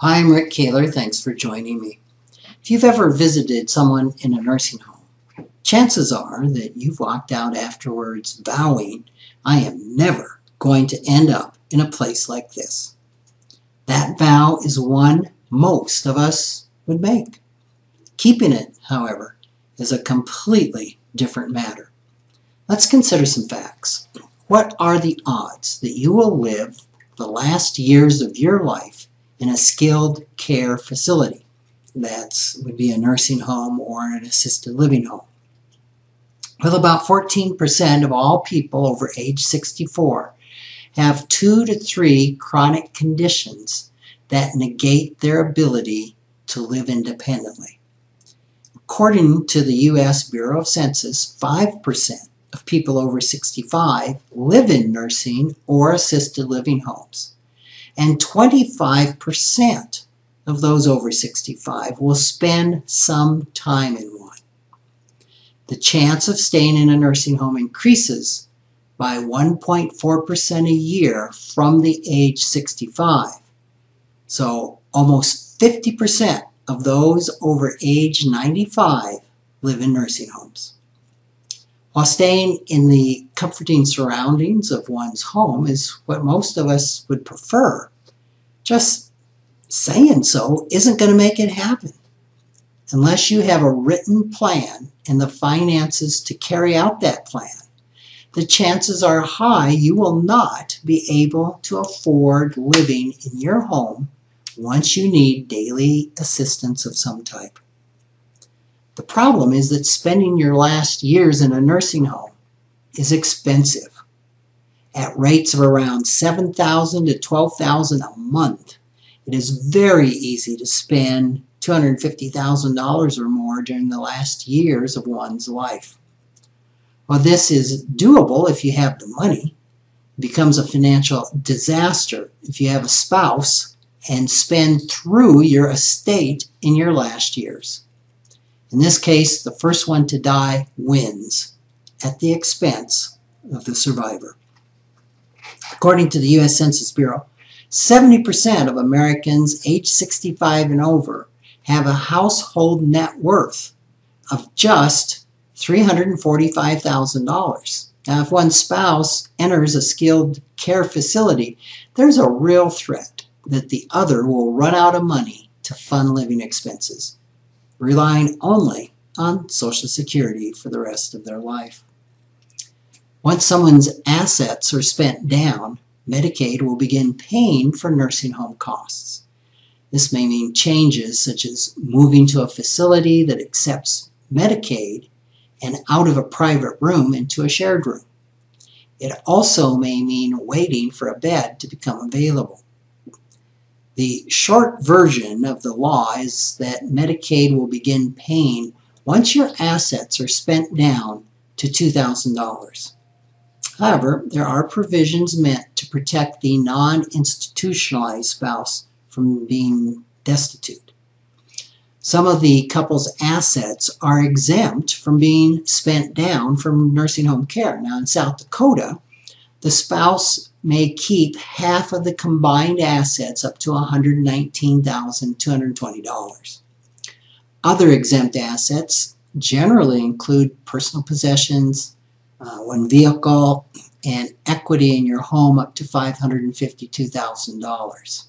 Hi, I'm Rick Kahler. Thanks for joining me. If you've ever visited someone in a nursing home, chances are that you've walked out afterwards vowing, I am never going to end up in a place like this. That vow is one most of us would make. Keeping it, however, is a completely different matter. Let's consider some facts. What are the odds that you will live the last years of your life in a skilled care facility? That would be a nursing home or an assisted living home. Well, about 14% of all people over age 64 have 2 to 3 chronic conditions that negate their ability to live independently. According to the U.S. Bureau of Census, 5% of people over 65 live in nursing or assisted living homes, and 25% of those over 65 will spend some time in one. The chance of staying in a nursing home increases by 1.4% a year from the age 65. So almost 50% of those over age 95 live in nursing homes. While staying in the comforting surroundings of one's home is what most of us would prefer, just saying so isn't going to make it happen. Unless you have a written plan and the finances to carry out that plan, the chances are high you will not be able to afford living in your home once you need daily assistance of some type. The problem is that spending your last years in a nursing home is expensive. At rates of around $7,000 to $12,000 a month, it is very easy to spend $250,000 or more during the last years of one's life. While this is doable if you have the money, it becomes a financial disaster if you have a spouse and spend through your estate in your last years. In this case, the first one to die wins at the expense of the survivor. According to the U.S. Census Bureau, 70% of Americans age 65 and over have a household net worth of just $345,000. Now, if one spouse enters a skilled care facility, there's a real threat that the other will run out of money to fund living expenses, relying only on Social Security for the rest of their life. Once someone's assets are spent down, Medicaid will begin paying for nursing home costs. This may mean changes such as moving to a facility that accepts Medicaid and out of a private room into a shared room. It also may mean waiting for a bed to become available. The short version of the law is that Medicaid will begin paying once your assets are spent down to $2,000. However, there are provisions meant to protect the non-institutionalized spouse from being destitute. Some of the couple's assets are exempt from being spent down from nursing home care. Now, in South Dakota, the spouse may keep half of the combined assets up to $119,220. Other exempt assets generally include personal possessions, one vehicle, and equity in your home up to $552,000.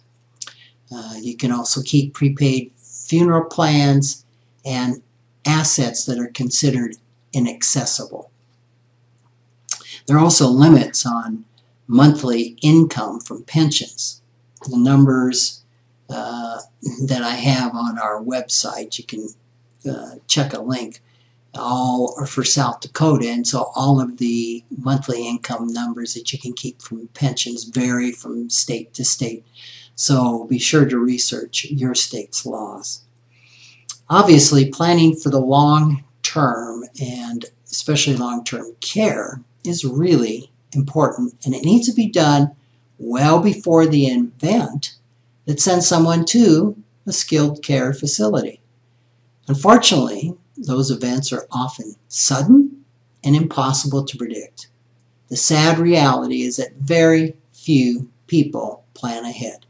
You can also keep prepaid funeral plans and assets that are considered inaccessible. There are also limits on monthly income from pensions. The numbers that I have on our website, you can check a link, all are for South Dakota, and so all of the monthly income numbers that you can keep from pensions vary from state to state. So be sure to research your state's laws. Obviously, planning for the long term and especially long-term care is really important, and it needs to be done well before the event that sends someone to a skilled care facility. Unfortunately, those events are often sudden and impossible to predict. The sad reality is that very few people plan ahead.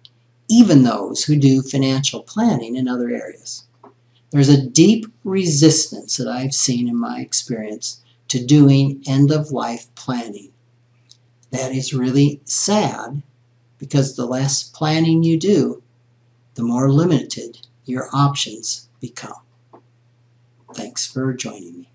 even those who do financial planning in other areas. There's a deep resistance that I've seen in my experience to doing end-of-life planning. That is really sad because the less planning you do, the more limited your options become. Thanks for joining me.